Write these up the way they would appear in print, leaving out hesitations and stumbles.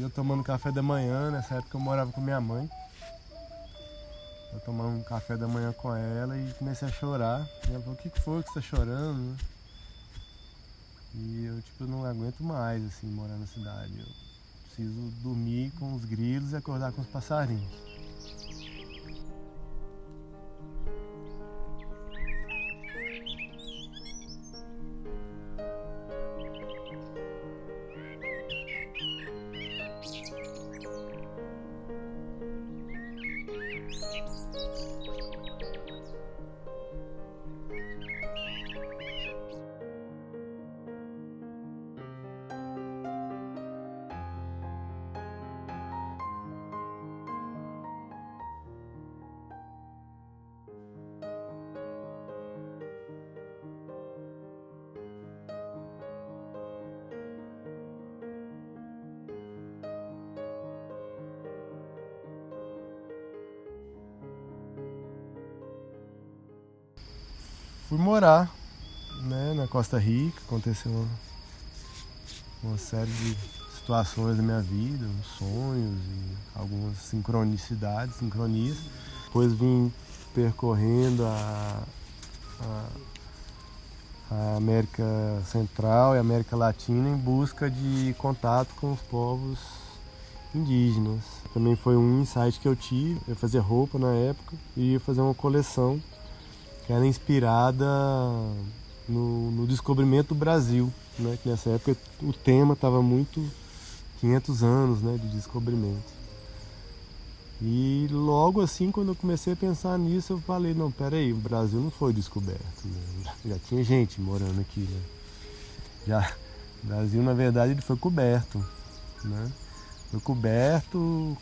eu tomando café da manhã, nessa época eu morava com minha mãe. Eu tomava um café da manhã com ela e comecei a chorar. E ela falou, o que foi que você tá chorando, né? E eu, não aguento mais, assim, morar na cidade. Eu preciso dormir com os grilos e acordar com os passarinhos. Fui morar, né, na Costa Rica, aconteceu uma série de situações da minha vida, uns sonhos e algumas sincronicidades, sincronias. Depois vim percorrendo a América Central e a América Latina em busca de contato com os povos indígenas. Também foi um insight que eu tive. Eu fazia roupa na época e ia fazer uma coleção que era inspirada no descobrimento do Brasil, né? Que nessa época o tema estava muito 500 anos, né, de descobrimento. E logo assim, quando eu comecei a pensar nisso, eu falei, não, peraí, o Brasil não foi descoberto, né? Já tinha gente morando aqui, né? O Brasil, na verdade, ele foi coberto, né? Foi coberto,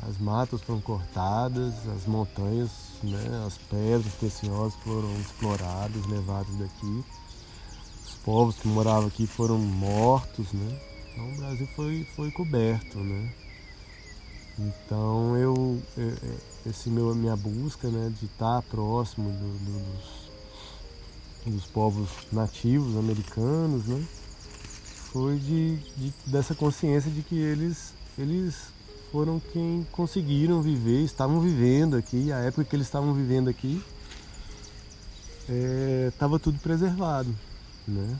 as matas foram cortadas, as montanhas, né, as pedras preciosas foram exploradas, levadas daqui. Os povos que moravam aqui foram mortos, né? Então o Brasil foi coberto, né? Então minha busca, né, de estar próximo dos povos nativos americanos, né, foi dessa consciência de que eles foram quem conseguiram viver, estavam vivendo aqui, e a época que eles estavam vivendo aqui estava tudo preservado, né?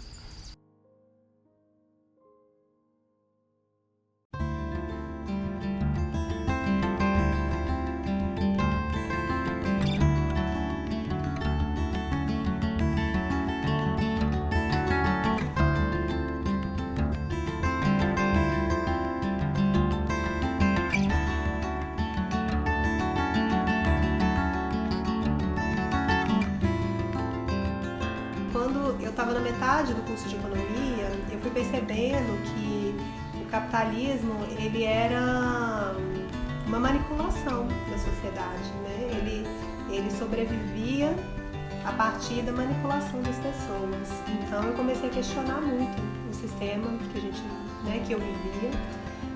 Quando eu estava na metade do curso de economia, eu fui percebendo que o capitalismo ele era uma manipulação da sociedade, né? Ele sobrevivia a partir da manipulação das pessoas. Então eu comecei a questionar muito o sistema que eu vivia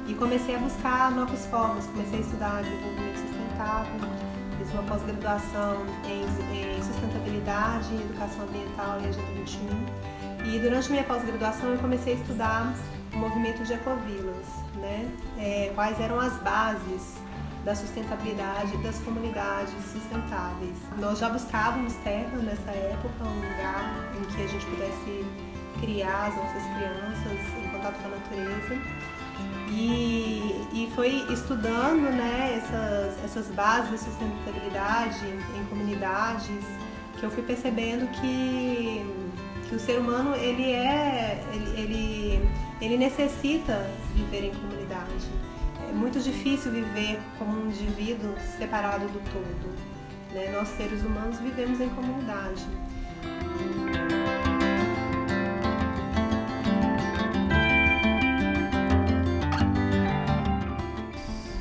e comecei a buscar novas formas. Comecei a estudar desenvolvimento sustentável. Fiz uma pós-graduação em sustentabilidade, educação ambiental e Agenda 21. E durante minha pós-graduação eu comecei a estudar o movimento de ecovilas, né? Quais eram as bases da sustentabilidade das comunidades sustentáveis. Nós já buscávamos terra nessa época, um lugar em que a gente pudesse criar as nossas crianças em contato com a natureza. E foi estudando, né, essas bases de sustentabilidade em comunidades que eu fui percebendo que o ser humano ele necessita viver em comunidade. É muito difícil viver como um indivíduo separado do todo, né? Nós seres humanos vivemos em comunidade.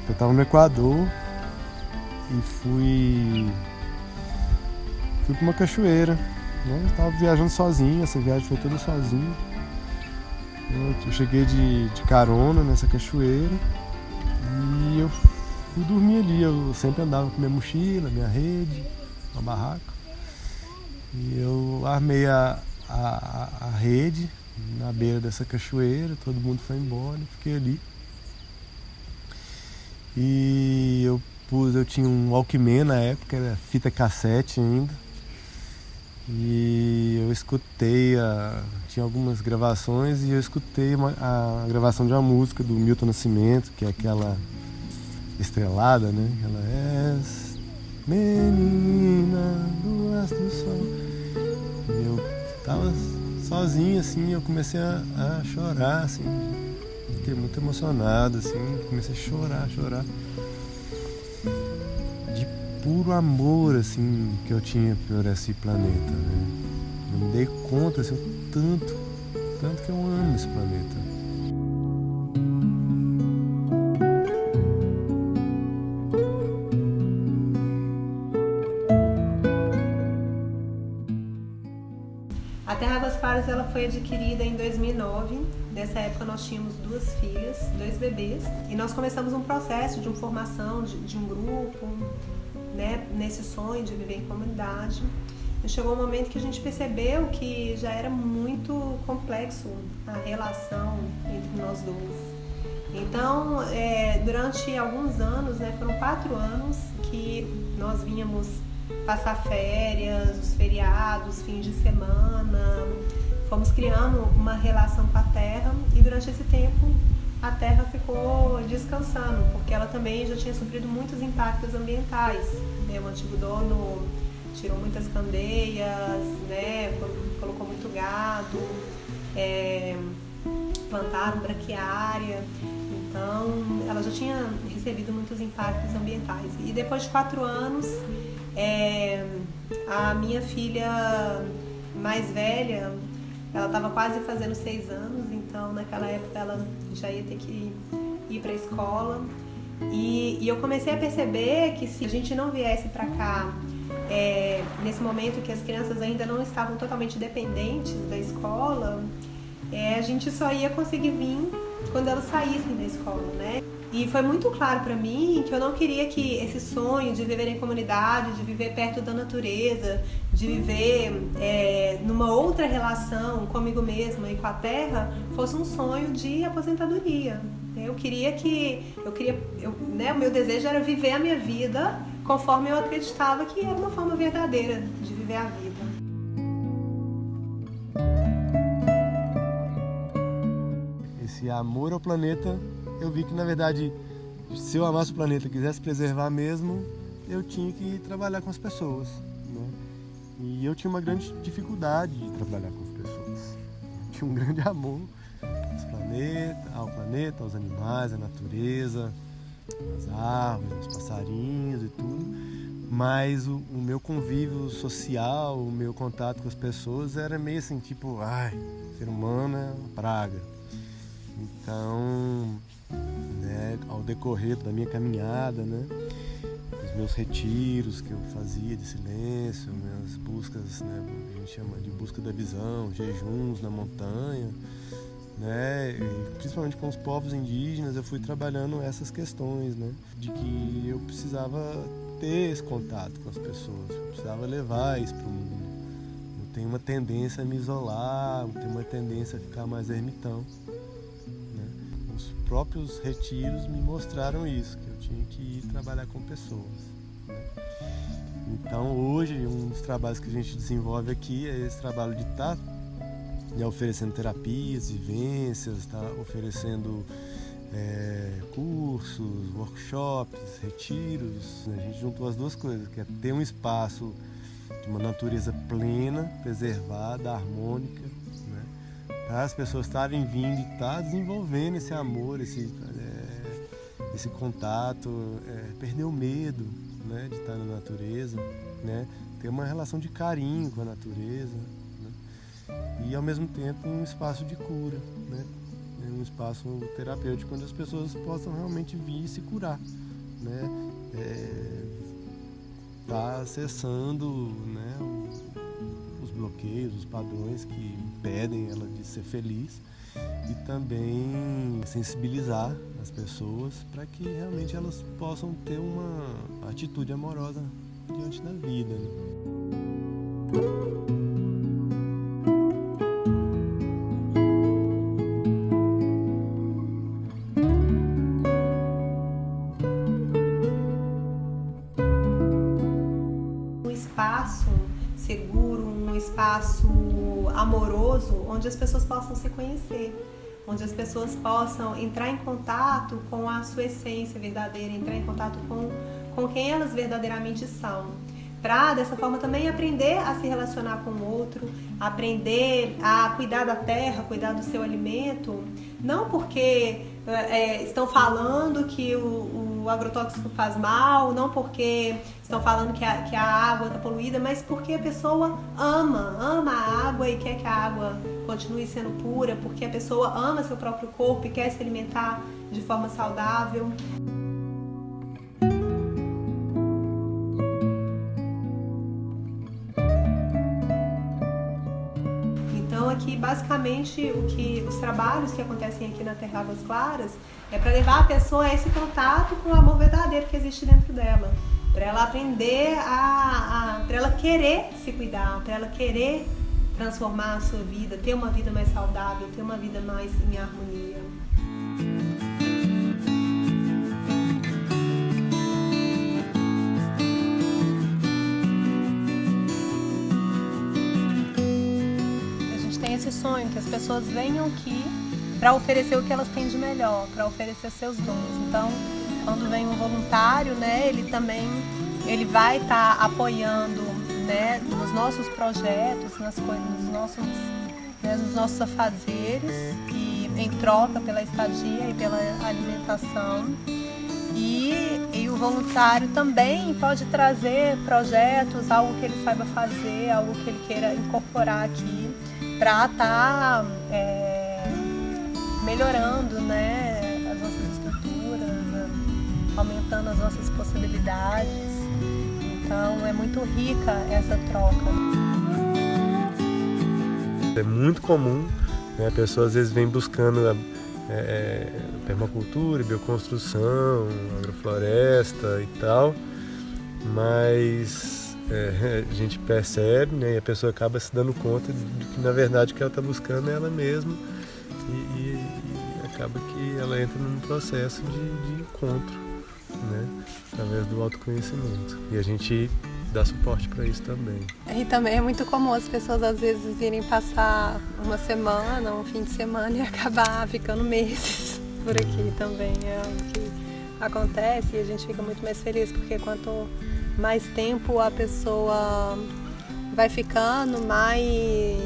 Eu estava no Equador e fui para uma cachoeira, né? Eu estava viajando sozinho, essa viagem foi toda sozinho. Eu cheguei de carona nessa cachoeira e eu fui dormir ali. Eu sempre andava com minha mochila, minha rede, uma barraca. E eu armei a rede na beira dessa cachoeira, todo mundo foi embora, eu fiquei ali. E eu tinha um Walkman na época, era fita cassete ainda. E eu escutei, tinha algumas gravações e eu escutei a gravação de uma música do Milton Nascimento, que é aquela estrelada, né? Ela é menina do astro do sol. E eu tava sozinho assim, eu comecei a chorar, assim. Fiquei muito emocionado, assim, comecei a chorar. De puro amor, assim, que eu tinha por esse planeta, né? Eu me dei conta, assim, o tanto que eu amo esse planeta. A Terra Águas Claras ela foi adquirida em 2009. Nessa época nós tínhamos 2 filhas, 2 bebês, e nós começamos um processo de uma formação de um grupo, né, nesse sonho de viver em comunidade. E chegou um momento que a gente percebeu que já era muito complexo a relação entre nós dois. Então, durante alguns anos, né, foram 4 anos que nós vínhamos passar férias, os feriados, fins de semana, fomos criando uma relação com a terra e durante esse tempo a terra ficou descansando, porque ela também já tinha sofrido muitos impactos ambientais, né? O antigo dono tirou muitas candeias, né? Colocou muito gado, plantaram braquiária, então ela já tinha recebido muitos impactos ambientais. E depois de 4 anos, a minha filha mais velha, ela estava quase fazendo 6 anos, então naquela época ela já ia ter que ir para a escola. E eu comecei a perceber que se a gente não viesse para cá, nesse momento que as crianças ainda não estavam totalmente dependentes da escola, a gente só ia conseguir vir quando elas saíssem da escola, né? E foi muito claro para mim que eu não queria que esse sonho de viver em comunidade, de viver perto da natureza, de viver numa outra relação comigo mesma e com a terra, fosse um sonho de aposentadoria. O meu desejo era viver a minha vida conforme eu acreditava que era uma forma verdadeira de viver a vida. Esse amor ao planeta, eu vi que na verdade, se eu amasse o planeta e quisesse preservar mesmo, eu tinha que trabalhar com as pessoas, né? E eu tinha uma grande dificuldade de trabalhar com as pessoas. Eu tinha um grande amor ao planeta, aos animais, à natureza, às árvores, aos passarinhos e tudo. Mas o meu convívio social, o meu contato com as pessoas era meio assim, tipo, ser humano é uma praga. Então, né, ao decorrer da minha caminhada, né, os meus retiros que eu fazia de silêncio, minhas buscas, né, a gente chama de busca da visão, jejuns na montanha, né, e principalmente com os povos indígenas, eu fui trabalhando essas questões, né, de que eu precisava ter esse contato com as pessoas, eu precisava levar isso para o mundo. Eu tenho uma tendência a me isolar, eu tenho uma tendência a ficar mais ermitão. Os próprios retiros me mostraram isso, que eu tinha que ir trabalhar com pessoas, né? Então hoje um dos trabalhos que a gente desenvolve aqui é esse trabalho de estar oferecendo terapias, vivências, estar oferecendo cursos, workshops, retiros. A gente juntou as duas coisas, que é ter um espaço de uma natureza plena, preservada, harmônica, para as pessoas estarem vindo e estar desenvolvendo esse amor, esse contato, perder o medo, né, de estar na natureza, né, ter uma relação de carinho com a natureza, né, e ao mesmo tempo um espaço de cura, né, um espaço terapêutico onde as pessoas possam realmente vir e se curar, né, tá acessando, né, os bloqueios, os padrões que impedem ela de ser feliz e também sensibilizar as pessoas para que realmente elas possam ter uma atitude amorosa diante da vida, né? espaço seguro, um espaço amoroso, onde as pessoas possam se conhecer, onde as pessoas possam entrar em contato com a sua essência verdadeira, entrar em contato com quem elas verdadeiramente são. Para, dessa forma, também aprender a se relacionar com o outro, aprender a cuidar da terra, cuidar do seu alimento, não porque estão falando que o agrotóxico faz mal, não porque estão falando que a água está poluída, mas porque a pessoa ama a água e quer que a água continue sendo pura, porque a pessoa ama seu próprio corpo e quer se alimentar de forma saudável. Então aqui basicamente os trabalhos que acontecem aqui na Terra Águas Claras é para levar a pessoa a esse contato com o amor verdadeiro que existe dentro dela, para ela aprender para ela querer se cuidar, para ela querer transformar a sua vida, ter uma vida mais saudável, ter uma vida mais em harmonia. Esse sonho, que as pessoas venham aqui para oferecer o que elas têm de melhor, para oferecer seus dons. Então, quando vem um voluntário, né, ele vai estar apoiando, né, nos nossos projetos, nos nossos afazeres, e em troca pela estadia e pela alimentação. E o voluntário também pode trazer projetos, algo que ele saiba fazer, algo que ele queira incorporar aqui, para estar melhorando, né, as nossas estruturas, aumentando as nossas possibilidades. Então é muito rica essa troca. É muito comum, né, a pessoa às vezes vem buscando permacultura, bioconstrução, agrofloresta e tal, mas a gente percebe, né, e a pessoa acaba se dando conta de que na verdade o que ela está buscando é ela mesma e acaba que ela entra num processo de encontro, né, através do autoconhecimento, e a gente dá suporte para isso também. E também é muito comum as pessoas às vezes virem passar uma semana, um fim de semana e acabar ficando meses por aqui também. É algo que acontece e a gente fica muito mais feliz, porque quanto mais tempo a pessoa vai ficando, mais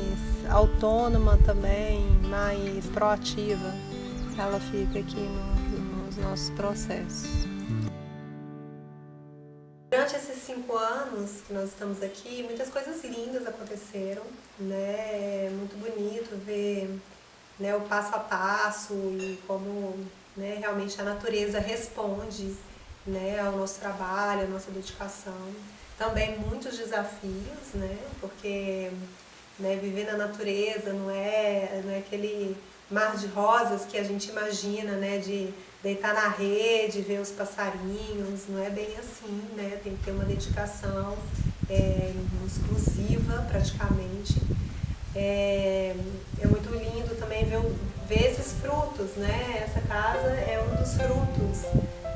autônoma também, mais proativa ela fica aqui nos nossos processos. Durante esses 5 anos que nós estamos aqui, muitas coisas lindas aconteceram, né? É muito bonito ver, né, o passo a passo e como, né, realmente a natureza responde, né, ao nosso trabalho, à nossa dedicação. Também muitos desafios, né, porque, né, viver na natureza não é aquele mar de rosas que a gente imagina, né, de deitar na rede, ver os passarinhos, não é bem assim, né, tem que ter uma dedicação exclusiva praticamente. É muito lindo também ver esses frutos, né, essa casa é um dos frutos,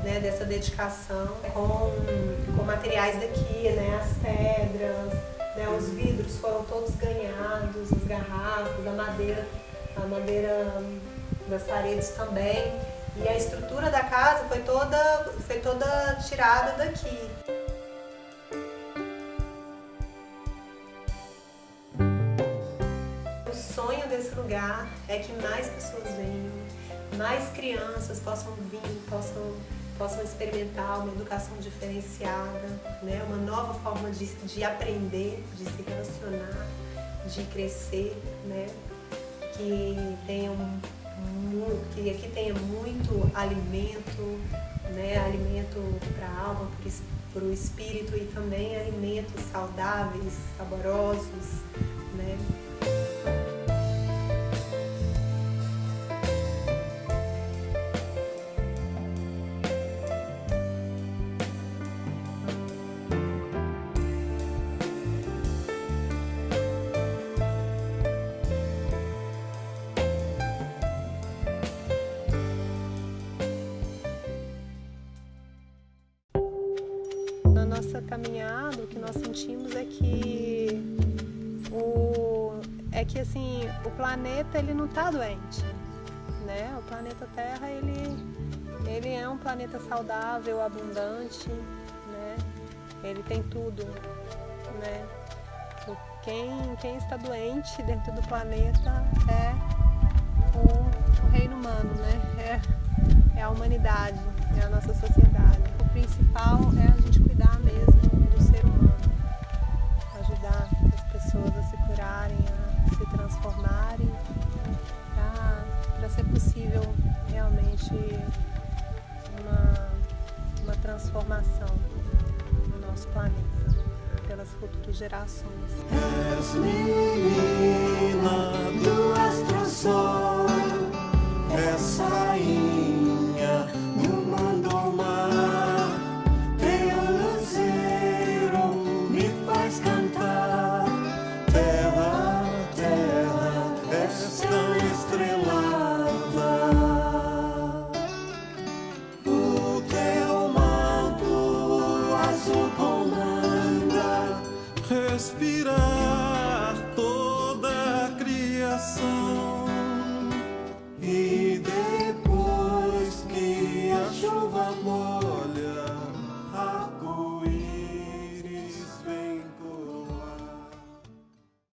né, dessa dedicação com materiais daqui, né, as pedras, né, os vidros foram todos ganhados, as garrafas, a madeira das paredes também, e a estrutura da casa foi toda tirada daqui. O sonho desse lugar é que mais pessoas venham, mais crianças possam vir, possam experimentar uma educação diferenciada, né? Uma nova forma de aprender, de se relacionar, de crescer, né? Que aqui tenha muito alimento, né? Alimento para a alma, para o espírito, e também alimentos saudáveis, saborosos, né? caminhado, o que nós sentimos é que assim, o planeta ele não está doente, né? O planeta Terra ele é um planeta saudável, abundante, né? Ele tem tudo, né? Quem está doente dentro do planeta é o reino humano, né? É a humanidade, é a nossa sociedade. O principal é a gente cuidar mesmo do ser humano, ajudar as pessoas a se curarem, a se transformarem, para ser possível realmente uma transformação no nosso planeta, pelas futuras gerações. És menina do astro-sol, és rainha do mandomar, teu luzeiro me faz cantar. Terra, terra, és tão estrelada. O teu manto azul comanda respirar toda a criação.